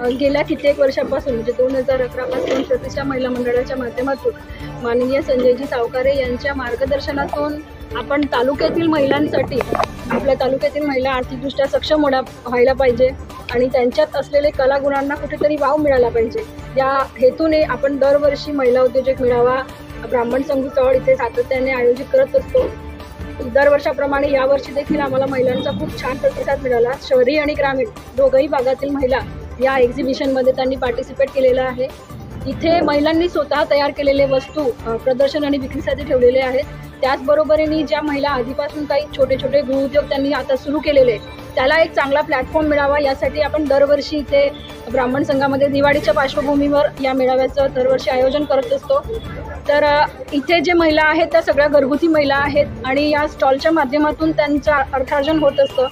गेल्या कित्येक वर्षापासून म्हणजे 2011 पासून प्रतिष्ठा महिला मंडळाच्या माध्यमातून माननीय संजयजी सावकारे यांच्या मार्गदर्शनातून आपण तालुक्यातील महिलांसाठी आपल्या तालुक्यातील महिला आर्थिकदृष्ट्या सक्षम व्हायला पाहिजे आणि त्यांच्यात असलेले कलागुणांना कुठेतरी वाव मिळाला पाहिजे या हेतूने आपण दरवर्षी महिला उद्योजक मेळावा ब्राह्मण संघ चौळ इथे सातत्याने आयोजित करत असतो। दरवर्षाप्रमाणे यावर्षी देखील आम्हाला महिलांचा खूप छान प्रतिसाद मिळाला। शहरी आणि ग्रामीण दोघंही भागातील महिला या एक्झिबिशनमध्ये त्यांनी पार्टिसिपेट केलेलं आहे। इथे महिलांनी स्वतः तयार केलेले वस्तू प्रदर्शन आणि विक्रीसाठी ठेवलेले आहेत। त्याचबरोबरीने ज्या महिला आधीपासून काही छोटे छोटे गृहउद्योग त्यांनी आता सुरू केलेले त्याला एक चांगला प्लॅटफॉर्म मिळावा यासाठी आपण दरवर्षी इथे ब्राह्मण संघामध्ये दिवाळीच्या पार्श्वभूमीवर या मेळाव्याचं दरवर्षी आयोजन करत असतो। तर इथे जे महिला आहेत त्या सगळ्या घरगुती महिला आहेत आणि या स्टॉलच्या माध्यमातून त्यांचं अर्थार्जन होत असतं।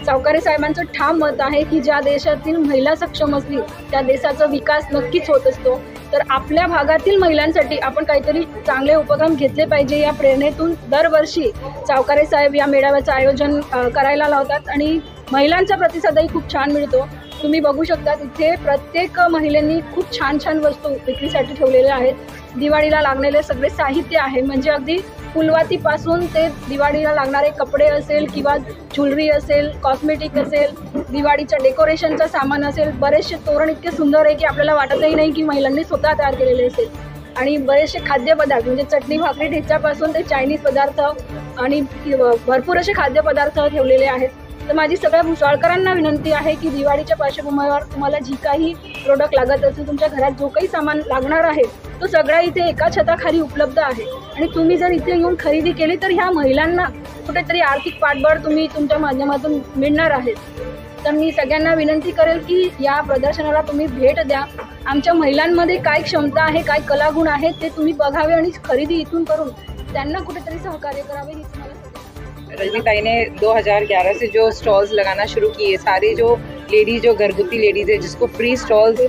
सावकारे साहेबांचं ठाम मत आहे की ज्या देशातील महिला सक्षम असतील त्या देशाचा विकास नक्कीच होत असतो। तर आपल्या भागातील महिलांसाठी आपण काहीतरी चांगले उपक्रम घेतले पाहिजे या प्रेरणेतून दरवर्षी सावकारे साहेब या मेळाव्याचं आयोजन करायला लावतात आणि महिलांचा प्रतिसादही खूप छान मिळतो। तुम्ही बघू शकता इथे प्रत्येक महिलेंनी खूप छान छान वस्तू विक्रीसाठी ठेवलेल्या आहेत। दिवाळीला लागलेले सगळे साहित्य आहे म्हणजे अगदी फुलवातीपासून ते दिवाळीला लागणारे कपडे असेल किंवा ज्वेलरी असेल, कॉस्मेटिक असेल, दिवाळीच्या डेकोरेशनचं सामान असेल, बरेचसे तोरण इतके सुंदर आहे की आपल्याला वाटतही नाही की महिलांनी स्वतः तयार केलेले असेल। आणि बरेचसे खाद्यपदार्थ म्हणजे चटणी भाकरी ठेच्यापासून ते चायनीज पदार्थ आणि भरपूर असे खाद्यपदार्थ ठेवलेले आहेत। तर माझी सगळ्या भुसावळकरांना विनंती आहे की दिवाळीच्या पार्श्वभूमीवर तुम्हाला जी काही प्रोडक्ट लागत असेल, तुमच्या घरात जो काही सामान लागणार आहे तो सगळा इथे एका छताखाली उपलब्ध आहे आणि तुम्ही जर इथे येऊन खरेदी केली तर ह्या महिलांना कुठेतरी आर्थिक पाठबळ तुम्ही तुमच्या माध्यमातून मिळणार आहेत। तर मी सगळ्यांना विनंती करेल की या प्रदर्शनाला तुम्ही भेट द्या। आमच्या महिलांमध्ये काय क्षमता आहे, काय कलागुण आहेत ते तुम्ही बघावे आणि खरेदी इथून करून त्यांना कुठेतरी सहकार्य करावे ही तुम्हाला। रजनीताई ने 2011 से जो स्टॉल्स लगाना शुरू किए, सारे जो लेडीज जो घरगुती लेडीज़ है जिसको फ्री स्टॉल्स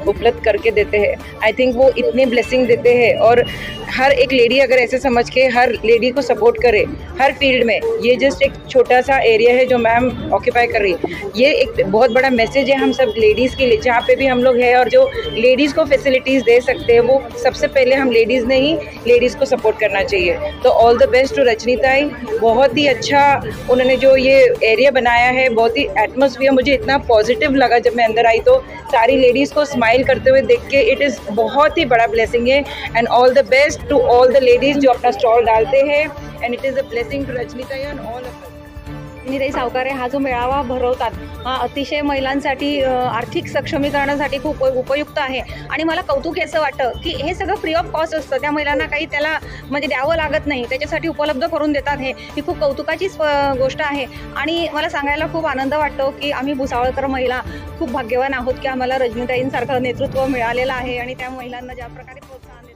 उपलब्ध करके देते हैं, आई थिंक वो इतने ब्लेसिंग देते हैं। और हर एक लेडी अगर ऐसे समझ के हर लेडी को सपोर्ट करे हर फील्ड में, ये जस्ट एक छोटा सा एरिया है जो मैम ऑक्यूपाई कर रही है, ये एक बहुत बड़ा मैसेज है हम सब लेडीज़ के लिए। जहाँ पे भी हम लोग हैं और जो लेडीज़ को फैसिलिटीज़ दे सकते हैं वो सबसे पहले हम लेडीज़ ने ही लेडीज़ को सपोर्ट करना चाहिए। तो all the best to Rajnitai, बहुत ही अच्छा उन्होंने जो ये एरिया बनाया है, बहुत ही एटमॉस्फेयर मुझे इतना पॉजिटिव लगा। जब मैं अंदर आई तो सारी लेडीज़ को स्माइल करते हुए देख के इट इज़ बहुत ही बड़ा ब्लेसिंग है। And all the best to all the ladies जो अपना स्टॉल डालते हैं and it is a blessing to Rajnitai and all of us. Rajnitai Savkare हा जो मेळावा भरवतात हा अतिशय महिलांसाठी आर्थिक सक्षमीकरणासाठी खूप उपयुक्त आहे आणि मला कौतुक याचं वाटतं की हे सगळं फ्री ऑफ कॉस्ट असतं, त्या महिलांना काही त्याला म्हणजे द्यावं लागत नाही, त्याच्यासाठी उपलब्ध करून देतात। ही खूप कौतुकाचीच गोष्ट आहे आणि मला सांगायला खूप आनंद वाटतो की आम्ही भुसावळकर महिला खूप भाग्यवान आहोत की आम्हाला रजनीताईंसारखं नेतृत्व मिळालेलं आहे आणि त्या महिलांना ज्या प्रकारे प्रोत्साहन